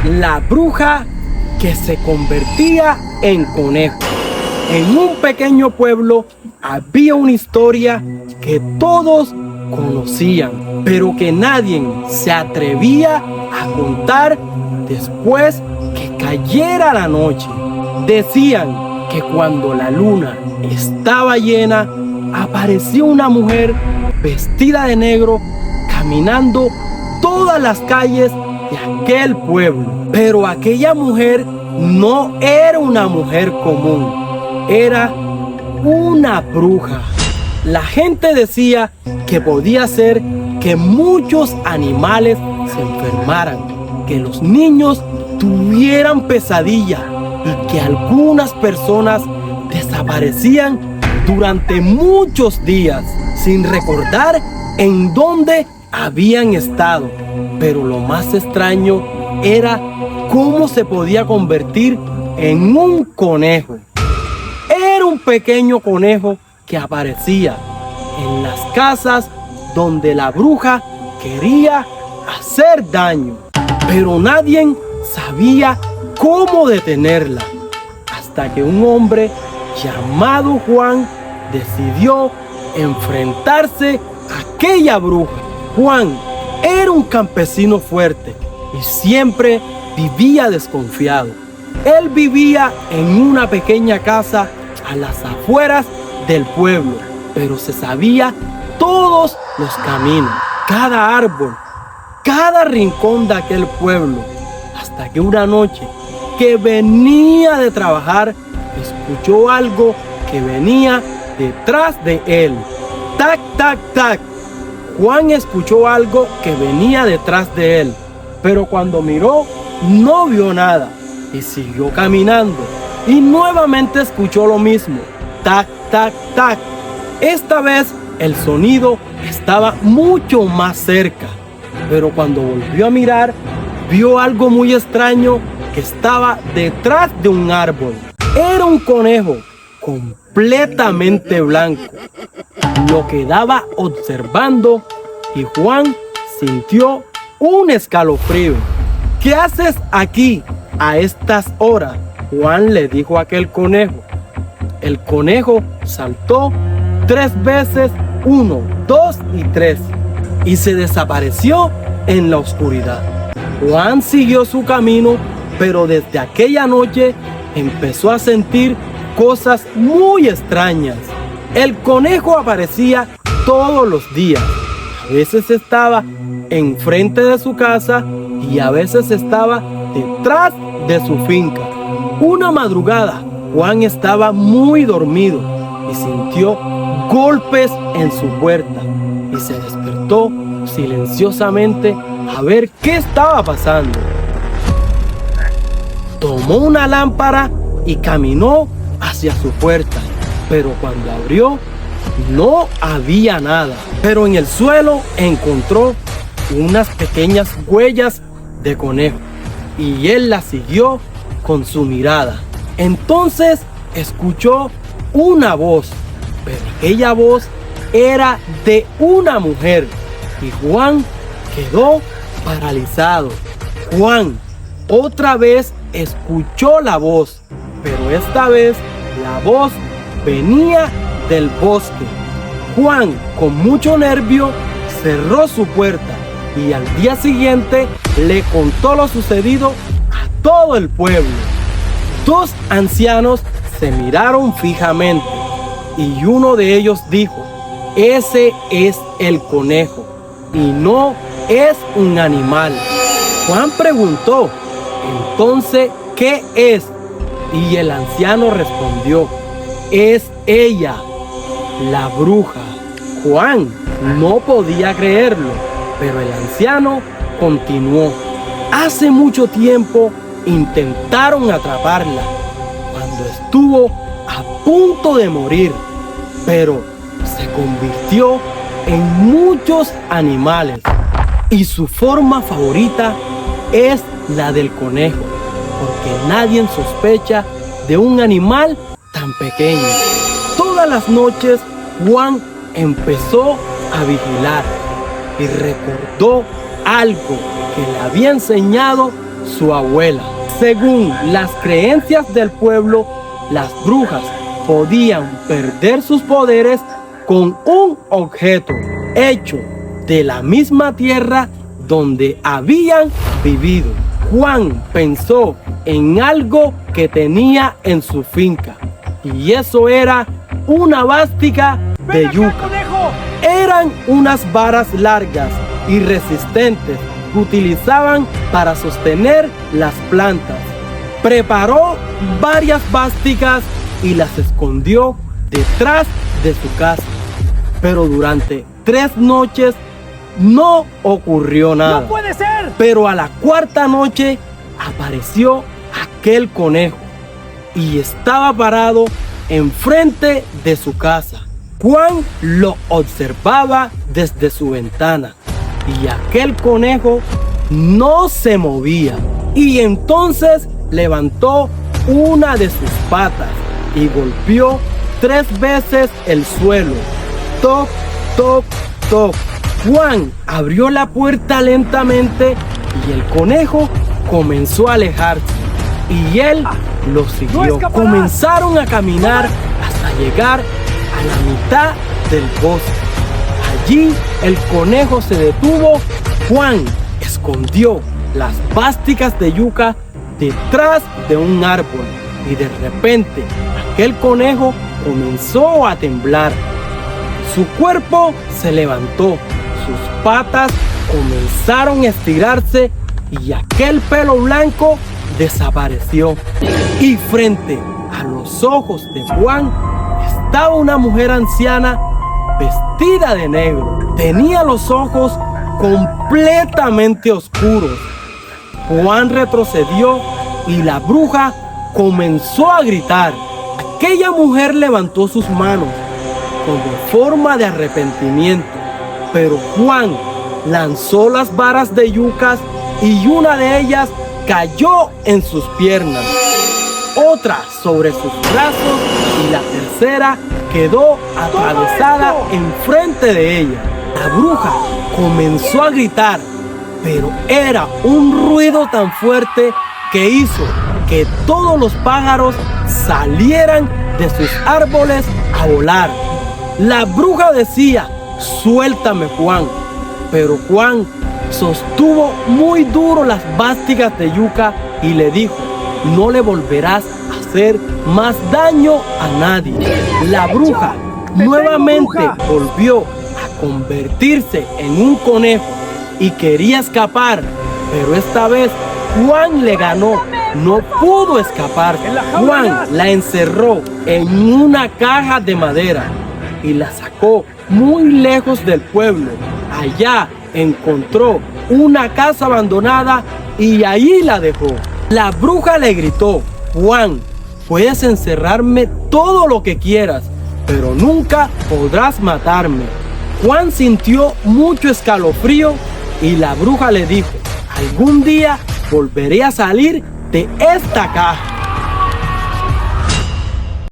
La bruja que se convertía en conejo. En un pequeño pueblo había una historia que todos conocían, pero que nadie se atrevía a contar después que cayera la noche. Decían que cuando la luna estaba llena, apareció una mujer vestida de negro caminando todas las calles de aquel pueblo. Pero aquella mujer no era una mujer común, era una bruja. La gente decía que podía ser que muchos animales se enfermaran, que los niños tuvieran pesadilla y que algunas personas desaparecían durante muchos días sin recordar en dónde habían estado. Pero lo más extraño era cómo se podía convertir en un conejo. Era un pequeño conejo que aparecía en las casas donde la bruja quería hacer daño, pero nadie sabía cómo detenerla, hasta que un hombre llamado Juan decidió enfrentarse a aquella bruja. Juan era un campesino fuerte y siempre vivía desconfiado. Él vivía en una pequeña casa a las afueras del pueblo, pero se sabía todos los caminos, cada árbol, cada rincón de aquel pueblo, hasta que una noche que venía de trabajar, escuchó algo que venía detrás de él. Tac, tac, tac. Juan escuchó algo que venía detrás de él, pero cuando miró no vio nada y siguió caminando y nuevamente escuchó lo mismo. Tac, tac, tac. Esta vez el sonido estaba mucho más cerca, pero cuando volvió a mirar, vio algo muy extraño que estaba detrás de un árbol. Era un conejo completamente blanco. Lo quedaba observando y Juan sintió un escalofrío. ¿Qué haces aquí a estas horas?, Juan le dijo a aquel conejo. El conejo saltó 3 veces, 1, 2 y 3, y se desapareció en la oscuridad. Juan siguió su camino, pero desde aquella noche empezó a sentir cosas muy extrañas. El conejo aparecía todos los días. A veces estaba enfrente de su casa y a veces estaba detrás de su finca. Una madrugada, Juan estaba muy dormido y sintió golpes en su puerta y se despertó silenciosamente a ver qué estaba pasando. Tomó una lámpara y caminó hacia su puerta, pero cuando abrió no había nada. Pero en el suelo encontró unas pequeñas huellas de conejo y él las siguió con su mirada. Entonces escuchó una voz, pero aquella voz era de una mujer y Juan quedó paralizado. Juan otra vez escuchó la voz, pero esta vez la voz venía del bosque. Juan, con mucho nervio, cerró su puerta y al día siguiente le contó lo sucedido a todo el pueblo. 2 ancianos se miraron fijamente y uno de ellos dijo: ese es el conejo y no es un animal. Juan preguntó: entonces, ¿qué es? Y el anciano respondió: es ella, la bruja. Juan no podía creerlo, pero el anciano continuó: hace mucho tiempo intentaron atraparla, cuando estuvo a punto de morir, pero se convirtió en muchos animales y su forma favorita es la del conejo, porque nadie sospecha de un animal tan pequeño. Todas las noches Juan empezó a vigilar y recordó algo que le había enseñado su abuela. Según las creencias del pueblo, las brujas podían perder sus poderes con un objeto hecho de la misma tierra donde habían vivido. Juan pensó en algo que tenía en su finca, y eso era una vástica de yuca. Eran unas varas largas y resistentes que utilizaban para sostener las plantas. Preparó varias vásticas y las escondió detrás de su casa. Pero durante 3 noches no ocurrió nada. ¡No puede ser! Pero a la 4ª noche apareció aquel conejo y estaba parado enfrente de su casa. Juan lo observaba desde su ventana y aquel conejo no se movía. Y entonces levantó una de sus patas y golpeó 3 veces el suelo. Toc, toc, toc. Juan abrió la puerta lentamente y el conejo comenzó a alejarse y él lo siguió. Comenzaron a caminar hasta llegar a la mitad del bosque. Allí el conejo se detuvo. Juan escondió las vásticas de yuca detrás de un árbol y de repente aquel conejo comenzó a temblar. Su cuerpo se levantó, sus patas comenzaron a estirarse y aquel pelo blanco desapareció. Y frente a los ojos de Juan estaba una mujer anciana vestida de negro. Tenía los ojos completamente oscuros. Juan retrocedió y la bruja comenzó a gritar. Aquella mujer levantó sus manos como forma de arrepentimiento, pero Juan lanzó las varas de yucas y una de ellas cayó en sus piernas, otra sobre sus brazos y la tercera quedó atravesada enfrente de ella. La bruja comenzó a gritar, pero era un ruido tan fuerte que hizo que todos los pájaros salieran de sus árboles a volar. La bruja decía: suéltame, Juan. Pero Juan sostuvo muy duro las vásticas de yuca y le dijo: no le volverás a hacer más daño a nadie. La bruja nuevamente volvió a convertirse en un conejo y quería escapar, pero esta vez Juan le ganó. No pudo escapar. Juan la encerró en una caja de madera y la sacó muy lejos del pueblo. Allá encontró una casa abandonada y ahí la dejó. La bruja le gritó: Juan, puedes encerrarme todo lo que quieras, pero nunca podrás matarme. Juan sintió mucho escalofrío y la bruja le dijo: algún día volveré a salir de esta caja.